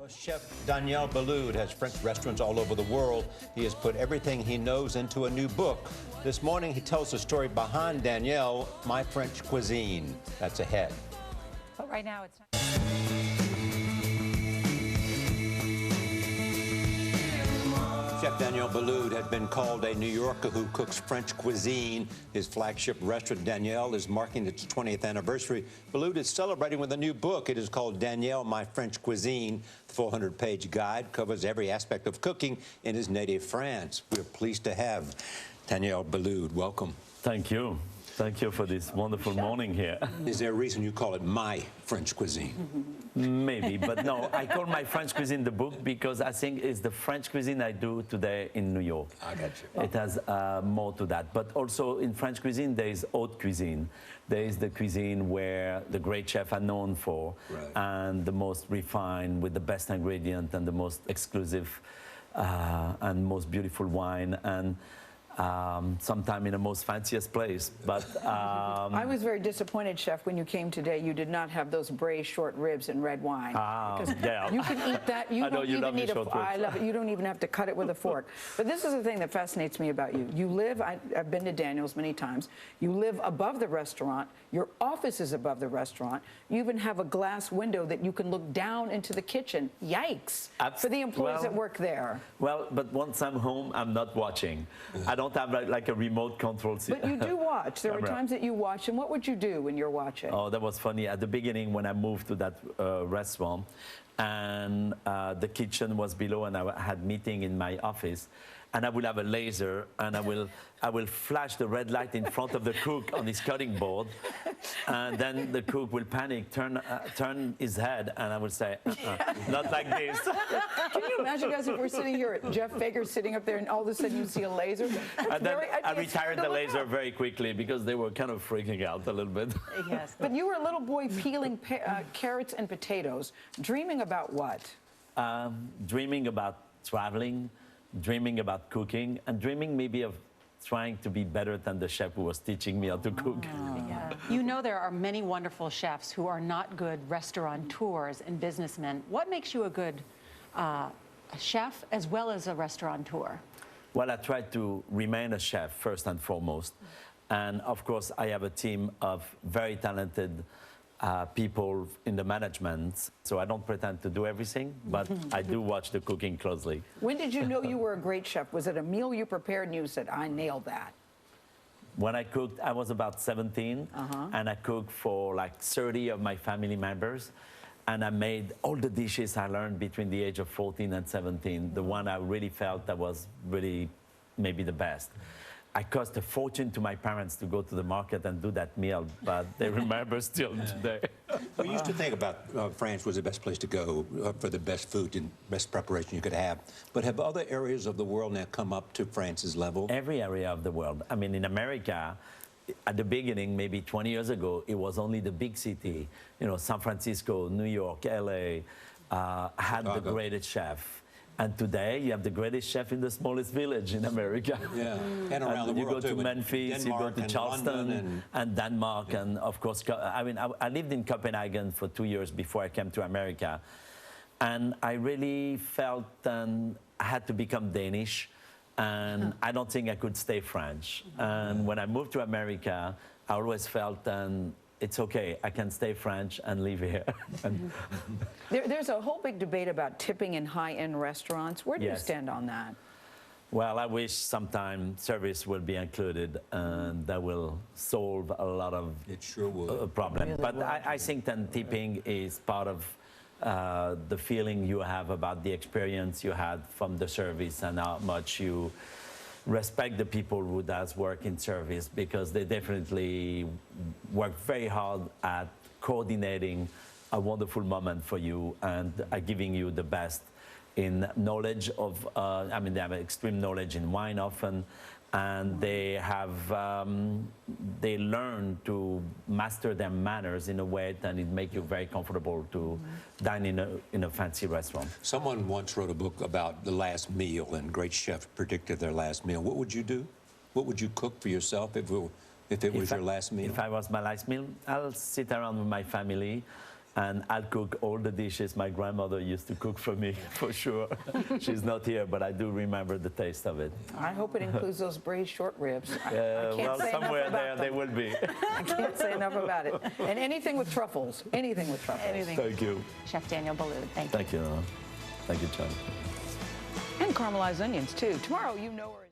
Chef Daniel Boulud has French restaurants all over the world. He has put everything he knows into a new book. This morning, he tells the story behind Daniel, My French Cuisine. That's ahead. But right now, it's Chef Daniel Boulud has been called a New Yorker who cooks French cuisine. His flagship restaurant, Daniel, is marking its 20th anniversary. Boulud is celebrating with a new book. It is called Daniel, My French Cuisine. The 400-page guide covers every aspect of cooking in his native France. We're pleased to have Daniel Boulud. Welcome. Thank you. Thank you for this wonderful morning here. Is there a reason you call it My French Cuisine? Maybe, but no, I call my French cuisine the book because I think it's the French cuisine I do today in New York. I got you. It has more to that. But also in French cuisine, there is haute cuisine. There is the cuisine where the great chefs are known for, right, and the most refined with the best ingredient and the most exclusive and most beautiful wine. And sometime in the most fanciest place, but I was very disappointed, Chef, when you came today. You did not have those braised short ribs and red wine. Yeah. You can eat that. You I know don't you even love need short ribs. I love it. You don't even have to cut it with a fork. But this is the thing that fascinates me about you. You live. I've been to Daniel's many times. You live above the restaurant. Your office is above the restaurant. You even have a glass window that you can look down into the kitchen. Yikes! For the employees that work there. Well, but once I'm home, I'm not watching. I don't have like a remote control system. But you do watch. There are times that you watch. And what would you do when you're watching? Oh, that was funny. At the beginning, when I moved to that restaurant, and the kitchen was below, and I had meeting in my office, and I will have a laser, and I will flash the red light in front of the cook on his cutting board, and then the cook will panic, turn his head, and I will say, not like this. Can you imagine, guys, if we're sitting here, Jeff Fager's sitting up there, and all of a sudden you see a laser? And then I retired the laser very quickly because they were kind of freaking out a little bit. Yes. But you were a little boy peeling carrots and potatoes, dreaming about what? Dreaming about traveling, dreaming about cooking, and dreaming maybe of trying to be better than the chef who was teaching me how to cook. Yeah. You know there are many wonderful chefs who are not good restaurateurs and businessmen. What makes you a good a chef as well as a restaurateur? Well, I try to remain a chef first and foremost. And of course, I have a team of very talented people in the management, so I don't pretend to do everything, but I do watch the cooking closely. When did you know you were a great chef? Was it a meal you prepared and you said, I nailed that? When I cooked, I was about 17, and I cooked for like 30 of my family members, and I made all the dishes I learned between the age of 14 and 17, the one I really felt that was really maybe the best. I cost a fortune to my parents to go to the market and do that meal, but they remember still today. We used to think about France was the best place to go for the best food and best preparation you could have. But have other areas of the world now come up to France's level? Every area of the world. I mean, in America, at the beginning, maybe 20 years ago, it was only the big city. You know, San Francisco, New York, LA, had the greatest chef. And today, you have the greatest chef in the smallest village in America. Yeah, and around the world, you go to too, Memphis, Denmark, you go to Charleston and Denmark, and of course, I mean, I lived in Copenhagen for 2 years before I came to America. And I really felt I had to become Danish, and I don't think I could stay French. And when I moved to America, I always felt it's okay, I can stay French and live here. There's a whole big debate about tipping in high-end restaurants. Where do you stand on that? Well, I wish sometime service will be included, and that will solve a lot of problems. Really but I think that tipping is part of the feeling you have about the experience you had from the service and how much you respect the people who does work in service, because they definitely work very hard at coordinating a wonderful moment for you and giving you the best in knowledge of, I mean, they have extreme knowledge in wine often, and they learn to master their manners in a way that it makes you very comfortable to dine in a fancy restaurant. Someone once wrote a book about the last meal, and great chefs predicted their last meal. What would you do? What would you cook for yourself if it was your last meal? If I was my last meal, I'll sit around with my family, and I'll cook all the dishes my grandmother used to cook for me, for sure. She's not here, but I do remember the taste of it. I hope it includes those braised short ribs. I can't Well, say somewhere enough about there them. they will be. I can't say enough about it. And anything with truffles. Anything with truffles. Anything. Thank you. Chef Daniel Boulud, thank you. Thank you. Thank you, John. And caramelized onions, too. Tomorrow, you know where.